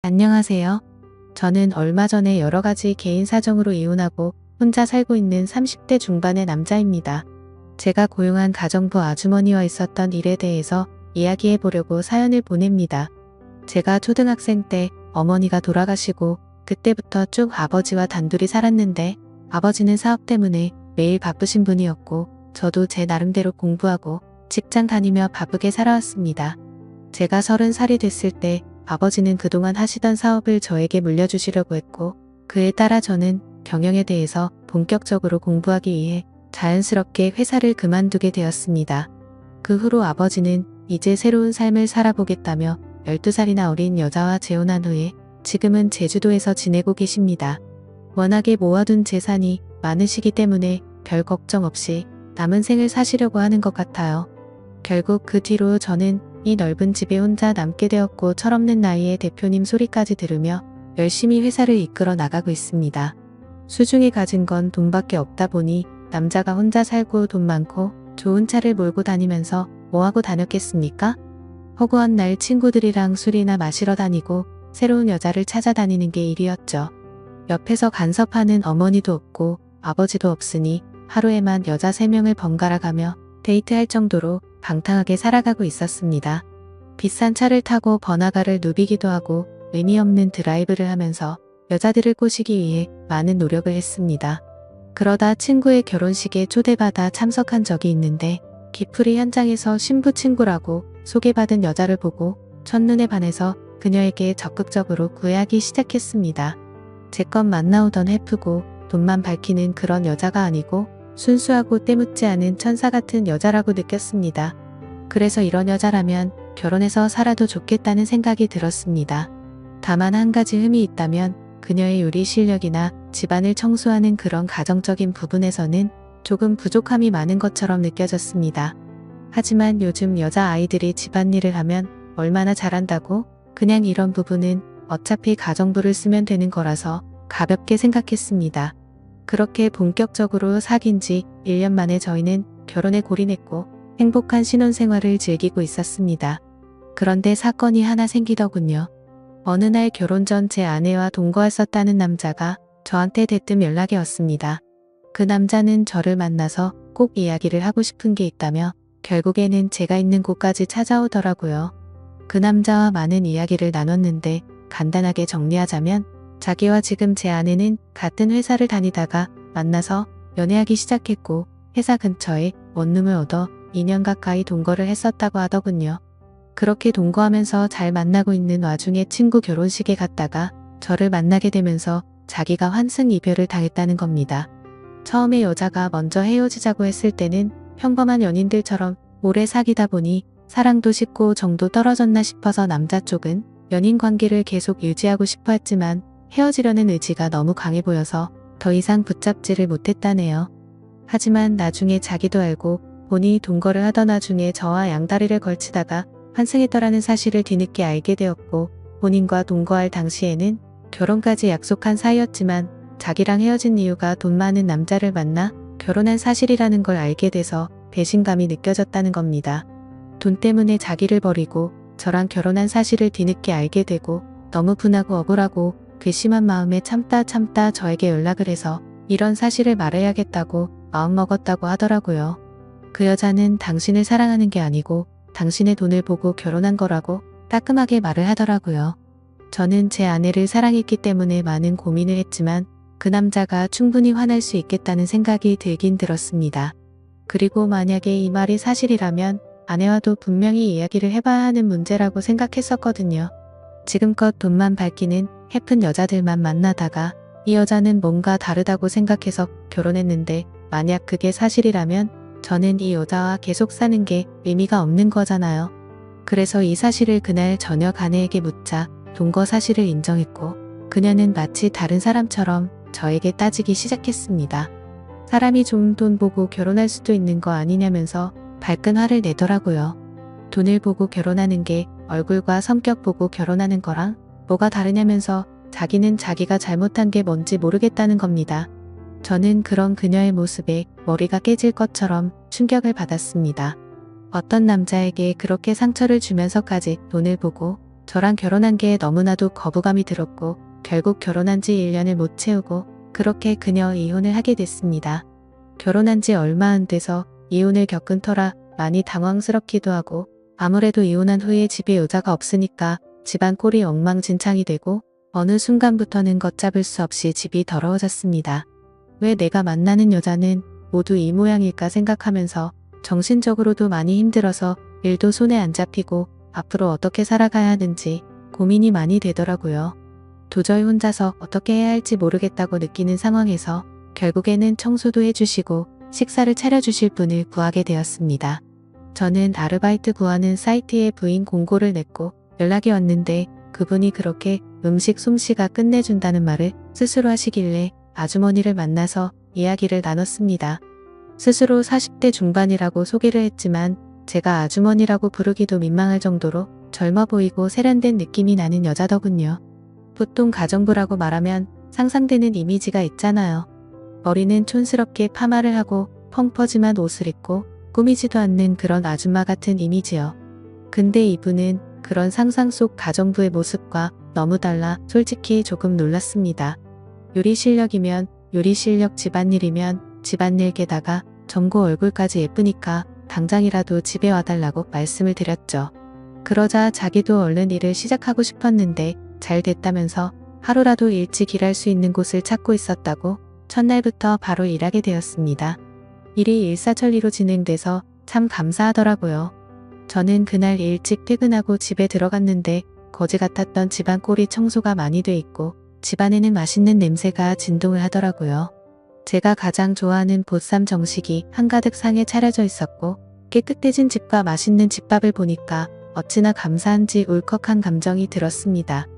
안녕하세요. 저는 얼마 전에 여러 가지 개인 사정으로 이혼하고 혼자 살고 있는 30대 중반의 남자입니다. 제가 고용한 가정부 아주머니와 있었던 일에 대해서 이야기해 보려고 사연을 보냅니다. 제가 초등학생 때 어머니가 돌아가시고 그때부터 쭉 아버지와 단둘이 살았는데 아버지는 사업 때문에 매일 바쁘신 분이었고 저도 제 나름대로 공부하고 직장 다니며 바쁘게 살아왔습니다. 제가 30살이 됐을 때 아버지는 그동안 하시던 사업을 저에게 물려주시려고 했고 그에 따라 저는 경영에 대해서 본격적으로 공부하기 위해 자연스럽게 회사를 그만두게 되었습니다. 그 후로 아버지는 이제 새로운 삶을 살아보겠다며 12살이나 어린 여자와 재혼한 후에 지금은 제주도에서 지내고 계십니다. 워낙에 모아둔 재산이 많으시기 때문에 별 걱정 없이 남은 생을 사시려고 하는 것 같아요. 결국 그 뒤로 저는 이 넓은 집에 혼자 남게 되었고 철없는 나이에 대표님 소리까지 들으며 열심히 회사를 이끌어 나가고 있습니다. 수중에 가진 건 돈밖에 없다 보니 남자가 혼자 살고 돈 많고 좋은 차를 몰고 다니면서 뭐하고 다녔겠습니까? 허구한 날 친구들이랑 술이나 마시러 다니고 새로운 여자를 찾아다니는 게 일이었죠. 옆에서 간섭하는 어머니도 없고 아버지도 없으니 하루에만 여자 3명을 번갈아 가며 데이트할 정도로 방탕하게 살아가고 있었습니다. 비싼 차를 타고 번화가를 누비기도 하고 의미 없는 드라이브를 하면서 여자들을 꼬시기 위해 많은 노력을 했습니다. 그러다 친구의 결혼식에 초대받아 참석한 적이 있는데 기풀이 현장에서 신부 친구라고 소개받은 여자를 보고 첫눈에 반해서 그녀에게 적극적으로 구애하기 시작했습니다. 제 것 만나오던 해프고 돈만 밝히는 그런 여자가 아니고 순수하고 때묻지 않은 천사 같은 여자라고 느꼈습니다. 그래서 이런 여자라면 결혼해서 살아도 좋겠다는 생각이 들었습니다. 다만 한 가지 흠이 있다면 그녀의 요리 실력이나 집안을 청소하는 그런 가정적인 부분에서는 조금 부족함이 많은 것처럼 느껴졌습니다. 하지만 요즘 여자아이들이 집안일을 하면 얼마나 잘한다고? 그냥 이런 부분은 어차피 가정부를 쓰면 되는 거라서 가볍게 생각했습니다. 그렇게 본격적으로 사귄 지 1년 만에 저희는 결혼에 골인했고 행복한 신혼생활을 즐기고 있었습니다. 그런데 사건이 하나 생기더군요. 어느 날 결혼 전 제 아내와 동거했었다는 남자가 저한테 대뜸 연락이 왔습니다. 그 남자는 저를 만나서 꼭 이야기를 하고 싶은 게 있다며 결국에는 제가 있는 곳까지 찾아오더라고요. 그 남자와 많은 이야기를 나눴는데 간단하게 정리하자면 자기와 지금 제 아내는 같은 회사를 다니다가 만나서 연애하기 시작했고 회사 근처에 원룸을 얻어 2년 가까이 동거를 했었다고 하더군요. 그렇게 동거하면서 잘 만나고 있는 와중에 친구 결혼식에 갔다가 저를 만나게 되면서 자기가 환승 이별을 당했다는 겁니다. 처음에 여자가 먼저 헤어지자고 했을 때는 평범한 연인들처럼 오래 사귀다 보니 사랑도 식고 정도 떨어졌나 싶어서 남자 쪽은 연인 관계를 계속 유지하고 싶어 했지만 헤어지려는 의지가 너무 강해 보여서 더 이상 붙잡지를 못했다네요. 하지만 나중에 자기도 알고 보니 동거를 하던 와중에 저와 양다리를 걸치다가 환승했더라는 사실을 뒤늦게 알게 되었고 본인과 동거할 당시에는 결혼까지 약속한 사이였지만 자기랑 헤어진 이유가 돈 많은 남자를 만나 결혼한 사실이라는 걸 알게 돼서 배신감이 느껴졌다는 겁니다. 돈 때문에 자기를 버리고 저랑 결혼한 사실을 뒤늦게 알게 되고 너무 분하고 억울하고 괘씸한 마음에 참다 저에게 연락을 해서 이런 사실을 말해야겠다고 마음먹었다고 하더라고요. 그 여자는 당신을 사랑하는 게 아니고 당신의 돈을 보고 결혼한 거라고 따끔하게 말을 하더라고요. 저는 제 아내를 사랑했기 때문에 많은 고민을 했지만 그 남자가 충분히 화날 수 있겠다는 생각이 들긴 들었습니다. 그리고 만약에 이 말이 사실이라면 아내와도 분명히 이야기를 해봐야 하는 문제라고 생각했었거든요. 지금껏 돈만 밝히는 해픈 여자들만 만나다가 이 여자는 뭔가 다르다고 생각해서 결혼했는데 만약 그게 사실이라면 저는 이 여자와 계속 사는 게 의미가 없는 거잖아요. 그래서 이 사실을 그날 저녁 아내에게 묻자 동거 사실을 인정했고 그녀는 마치 다른 사람처럼 저에게 따지기 시작했습니다. 사람이 좀 돈 보고 결혼할 수도 있는 거 아니냐면서 발끈 화를 내더라고요. 돈을 보고 결혼하는 게 얼굴과 성격 보고 결혼하는 거랑 뭐가 다르냐면서 자기는 자기가 잘못한 게 뭔지 모르겠다는 겁니다. 저는 그런 그녀의 모습에 머리가 깨질 것처럼 충격을 받았습니다. 어떤 남자에게 그렇게 상처를 주면서까지 돈을 보고 저랑 결혼한 게 너무나도 거부감이 들었고 결국 결혼한 지 1년을 못 채우고 그렇게 그녀 이혼을 하게 됐습니다. 결혼한 지 얼마 안 돼서 이혼을 겪은 터라 많이 당황스럽기도 하고 아무래도 이혼한 후에 집에 여자가 없으니까 집안 꼴이 엉망진창이 되고 어느 순간부터는 걷잡을 수 없이 집이 더러워졌습니다. 왜 내가 만나는 여자는 모두 이 모양일까 생각하면서 정신적으로도 많이 힘들어서 일도 손에 안 잡히고 앞으로 어떻게 살아가야 하는지 고민이 많이 되더라고요. 도저히 혼자서 어떻게 해야 할지 모르겠다고 느끼는 상황에서 결국에는 청소도 해주시고 식사를 차려주실 분을 구하게 되었습니다. 저는 아르바이트 구하는 사이트에 부인 공고를 냈고 연락이 왔는데 그분이 그렇게 음식 솜씨가 끝내준다는 말을 스스로 하시길래 아주머니를 만나서 이야기를 나눴습니다. 스스로 40대 중반이라고 소개를 했지만 제가 아주머니라고 부르기도 민망할 정도로 젊어 보이고 세련된 느낌이 나는 여자더군요. 보통 가정부라고 말하면 상상되는 이미지가 있잖아요. 머리는 촌스럽게 파마를 하고 펑퍼짐한 옷을 입고 꾸미지도 않는 그런 아줌마 같은 이미지요. 근데 이분은 그런 상상 속 가정부의 모습과 너무 달라 솔직히 조금 놀랐습니다. 요리 실력이면 요리 실력, 집안일이면 집안일, 게다가 전고 얼굴까지 예쁘니까 당장이라도 집에 와달라고 말씀을 드렸죠. 그러자 자기도 얼른 일을 시작하고 싶었는데 잘 됐다면서 하루라도 일찍 일할 수 있는 곳을 찾고 있었다고 첫날부터 바로 일하게 되었습니다. 일이 일사천리로 진행돼서 참 감사하더라고요. 저는 그날 일찍 퇴근하고 집에 들어갔는데 거지 같았던 집안 꼴이 청소가 많이 돼 있고 집안에는 맛있는 냄새가 진동을 하더라고요. 제가 가장 좋아하는 보쌈 정식이 한가득 상에 차려져 있었고 깨끗해진 집과 맛있는 집밥을 보니까 어찌나 감사한지 울컥한 감정이 들었습니다.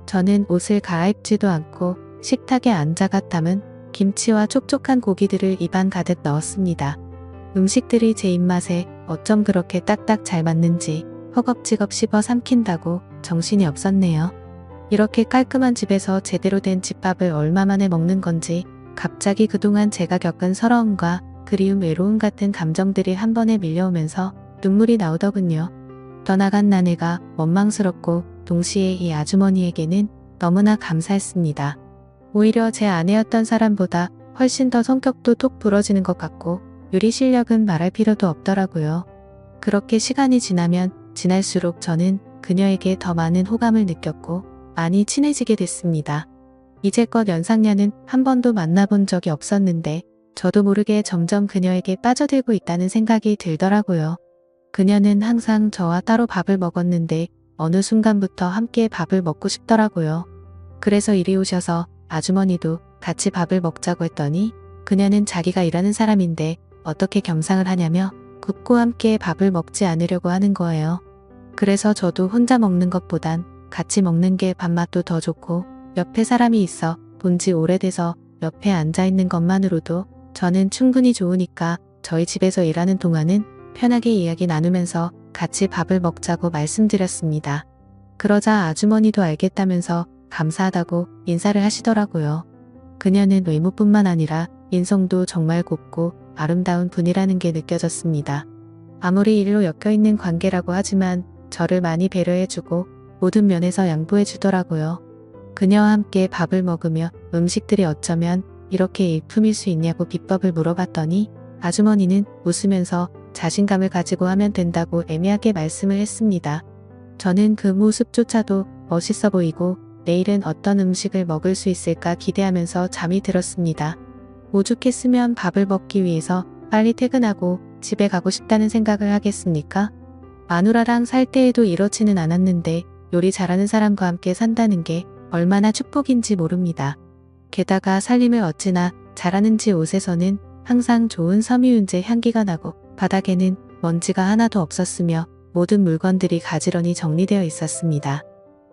저는 옷을 갈아입지도 않고 식탁에 앉아가 담은 김치와 촉촉한 고기들을 입안 가득 넣었습니다. 음식들이 제 입맛에 어쩜 그렇게 딱딱 잘 맞는지 허겁지겁 씹어 삼킨다고 정신이 없었네요. 이렇게 깔끔한 집에서 제대로 된 집밥을 얼마 만에 먹는 건지 갑자기 그동안 제가 겪은 서러움과 그리움, 외로움 같은 감정들이 한 번에 밀려오면서 눈물이 나오더군요. 떠나간 아내가 원망스럽고 동시에 이 아주머니에게는 너무나 감사했습니다. 오히려 제 아내였던 사람보다 훨씬 더 성격도 톡 부러지는 것 같고 요리 실력은 말할 필요도 없더라고요. 그렇게 시간이 지나면 지날수록 저는 그녀에게 더 많은 호감을 느꼈고 많이 친해지게 됐습니다. 이제껏 연상녀는 한 번도 만나본 적이 없었는데 저도 모르게 점점 그녀에게 빠져들고 있다는 생각이 들더라고요. 그녀는 항상 저와 따로 밥을 먹었는데 어느 순간부터 함께 밥을 먹고 싶더라고요. 그래서 이리 오셔서 아주머니도 같이 밥을 먹자고 했더니 그녀는 자기가 일하는 사람인데 어떻게 겸상을 하냐며 굳고 함께 밥을 먹지 않으려고 하는 거예요. 그래서 저도 혼자 먹는 것보단 같이 먹는 게 밥맛도 더 좋고 옆에 사람이 있어 본지 오래돼서 옆에 앉아있는 것만으로도 저는 충분히 좋으니까 저희 집에서 일하는 동안은 편하게 이야기 나누면서 같이 밥을 먹자고 말씀드렸습니다. 그러자 아주머니도 알겠다면서 감사하다고 인사를 하시더라고요. 그녀는 외모뿐만 아니라 인성도 정말 곱고 아름다운 분이라는 게 느껴졌습니다. 아무리 일로 엮여있는 관계라고 하지만 저를 많이 배려해주고 모든 면에서 양보해주더라고요. 그녀와 함께 밥을 먹으며 음식들이 어쩌면 이렇게 일품일 수 있냐고 비법을 물어봤더니 아주머니는 웃으면서 자신감을 가지고 하면 된다고 애매하게 말씀을 했습니다. 저는 그 모습조차도 멋있어 보이고 내일은 어떤 음식을 먹을 수 있을까 기대하면서 잠이 들었습니다. 오죽했으면 밥을 먹기 위해서 빨리 퇴근하고 집에 가고 싶다는 생각을 하겠습니까? 마누라랑 살 때에도 이렇지는 않았는데 요리 잘하는 사람과 함께 산다는 게 얼마나 축복인지 모릅니다. 게다가 살림을 어찌나 잘하는지 옷에서는 항상 좋은 섬유유제 향기가 나고 바닥에는 먼지가 하나도 없었으며 모든 물건들이 가지런히 정리되어 있었습니다.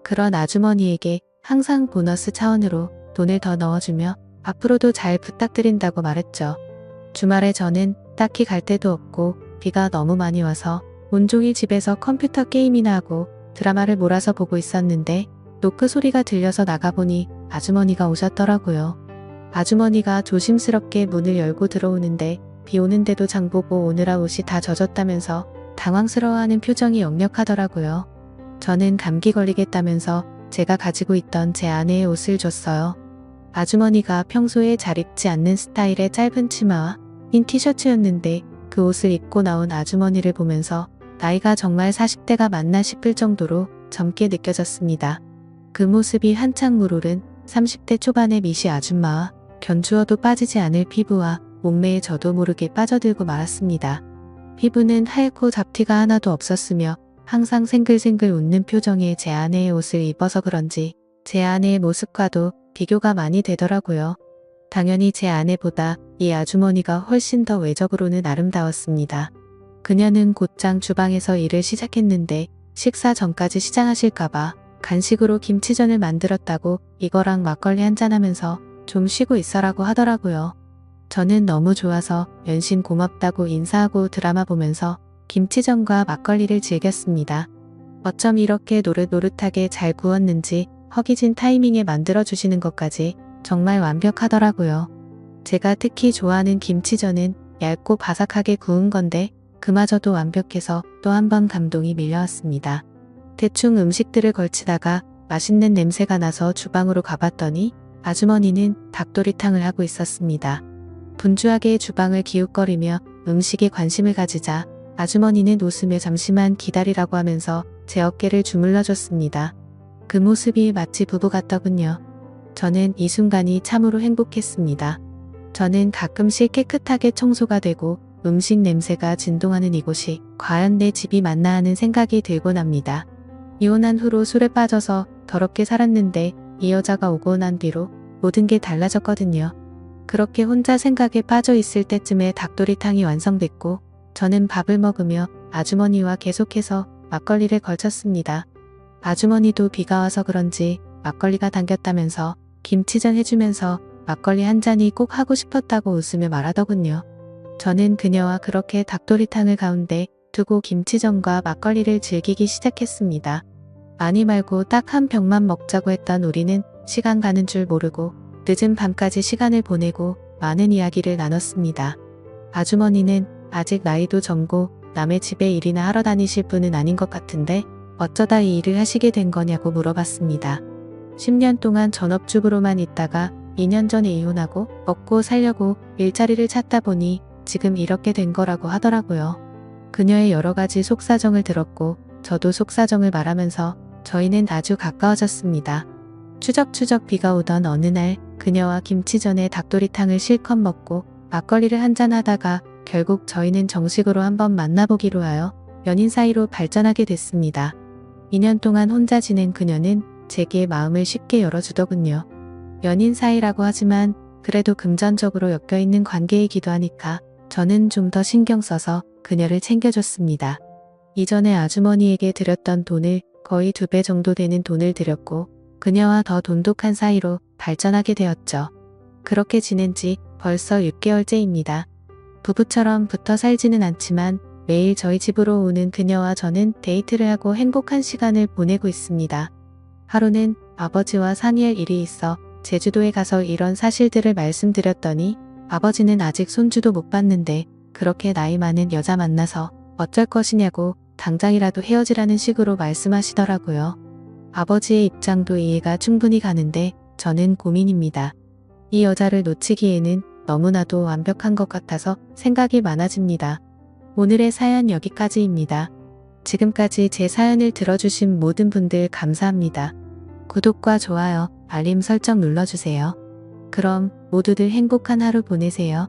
그런 아주머니에게 항상 보너스 차원으로 돈을 더 넣어주며 앞으로도 잘 부탁드린다고 말했죠. 주말에 저는 딱히 갈 데도 없고 비가 너무 많이 와서 온종일 집에서 컴퓨터 게임이나 하고 드라마를 몰아서 보고 있었는데 노크 소리가 들려서 나가보니 아주머니가 오셨더라고요. 아주머니가 조심스럽게 문을 열고 들어오는데 비 오는데도 장보고 오느라 옷이 다 젖었다면서 당황스러워하는 표정이 역력하더라고요. 저는 감기 걸리겠다면서 제가 가지고 있던 제 아내의 옷을 줬어요. 아주머니가 평소에 잘 입지 않는 스타일의 짧은 치마와 흰 티셔츠였는데 그 옷을 입고 나온 아주머니를 보면서 나이가 정말 40대가 맞나 싶을 정도로 젊게 느껴졌습니다. 그 모습이 한창 물오른 30대 초반의 미시 아줌마와 견주어도 빠지지 않을 피부와 몸매에 저도 모르게 빠져들고 말았습니다. 피부는 하얗고 잡티가 하나도 없었으며 항상 생글생글 웃는 표정의 제 아내의 옷을 입어서 그런지 제 아내의 모습과도 비교가 많이 되더라고요. 당연히 제 아내보다 이 아주머니가 훨씬 더 외적으로는 아름다웠습니다. 그녀는 곧장 주방에서 일을 시작했는데 식사 전까지 시장하실까봐 간식으로 김치전을 만들었다고 이거랑 막걸리 한잔하면서 좀 쉬고 있어라고 하더라고요. 저는 너무 좋아서 연신 고맙다고 인사하고 드라마 보면서 김치전과 막걸리를 즐겼습니다. 어쩜 이렇게 노릇노릇하게 잘 구웠는지 허기진 타이밍에 만들어주시는 것까지 정말 완벽하더라고요. 제가 특히 좋아하는 김치전은 얇고 바삭하게 구운 건데 그마저도 완벽해서 또 한 번 감동이 밀려왔습니다. 대충 음식들을 걸치다가 맛있는 냄새가 나서 주방으로 가봤더니 아주머니는 닭도리탕을 하고 있었습니다. 분주하게 주방을 기웃거리며 음식에 관심을 가지자 아주머니는 웃으며 잠시만 기다리라고 하면서 제 어깨를 주물러줬습니다. 그 모습이 마치 부부 같더군요. 저는 이 순간이 참으로 행복했습니다. 저는 가끔씩 깨끗하게 청소가 되고 음식 냄새가 진동하는 이곳이 과연 내 집이 맞나 하는 생각이 들곤 합니다. 이혼한 후로 술에 빠져서 더럽게 살았는데 이 여자가 오고 난 뒤로 모든 게 달라졌거든요. 그렇게 혼자 생각에 빠져 있을 때쯤에 닭도리탕이 완성됐고 저는 밥을 먹으며 아주머니와 계속해서 막걸리를 걸쳤습니다. 아주머니도 비가 와서 그런지 막걸리가 당겼다면서 김치전 해주면서 막걸리 한 잔이 꼭 하고 싶었다고 웃으며 말하더군요. 저는 그녀와 그렇게 닭도리탕을 가운데 두고 김치전과 막걸리를 즐기기 시작했습니다. 많이 말고 딱 한 병만 먹자고 했던 우리는 시간 가는 줄 모르고 늦은 밤까지 시간을 보내고 많은 이야기를 나눴습니다. 아주머니는 아직 나이도 젊고 남의 집에 일이나 하러 다니실 분은 아닌 것 같은데 어쩌다 이 일을 하시게 된 거냐고 물어봤습니다. 10년 동안 전업주부로만 있다가 2년 전에 이혼하고 먹고 살려고 일자리를 찾다 보니 지금 이렇게 된 거라고 하더라고요. 그녀의 여러 가지 속사정을 들었고 저도 속사정을 말하면서 저희는 아주 가까워졌습니다. 추적추적 비가 오던 어느 날 그녀와 김치전에 닭도리탕을 실컷 먹고 막걸리를 한잔 하다가 결국 저희는 정식으로 한번 만나보기로 하여 연인 사이로 발전하게 됐습니다. 2년 동안 혼자 지낸 그녀는 제게 마음을 쉽게 열어주더군요. 연인 사이라고 하지만 그래도 금전적으로 엮여있는 관계이기도 하니까 저는 좀 더 신경 써서 그녀를 챙겨줬습니다. 이전에 아주머니에게 드렸던 돈을 거의 2배 정도 되는 돈을 드렸고 그녀와 더 돈독한 사이로 발전하게 되었죠. 그렇게 지낸 지 벌써 6개월째입니다. 부부처럼 붙어 살지는 않지만 매일 저희 집으로 오는 그녀와 저는 데이트를 하고 행복한 시간을 보내고 있습니다. 하루는 아버지와 상의할 일이 있어 제주도에 가서 이런 사실들을 말씀드렸더니 아버지는 아직 손주도 못 봤는데 그렇게 나이 많은 여자 만나서 어쩔 것이냐고 당장이라도 헤어지라는 식으로 말씀하시더라고요. 아버지의 입장도 이해가 충분히 가는데 저는 고민입니다. 이 여자를 놓치기에는 너무나도 완벽한 것 같아서 생각이 많아집니다. 오늘의 사연 여기까지입니다. 지금까지 제 사연을 들어주신 모든 분들 감사합니다. 구독과 좋아요, 알림 설정 눌러주세요. 그럼 모두들 행복한 하루 보내세요.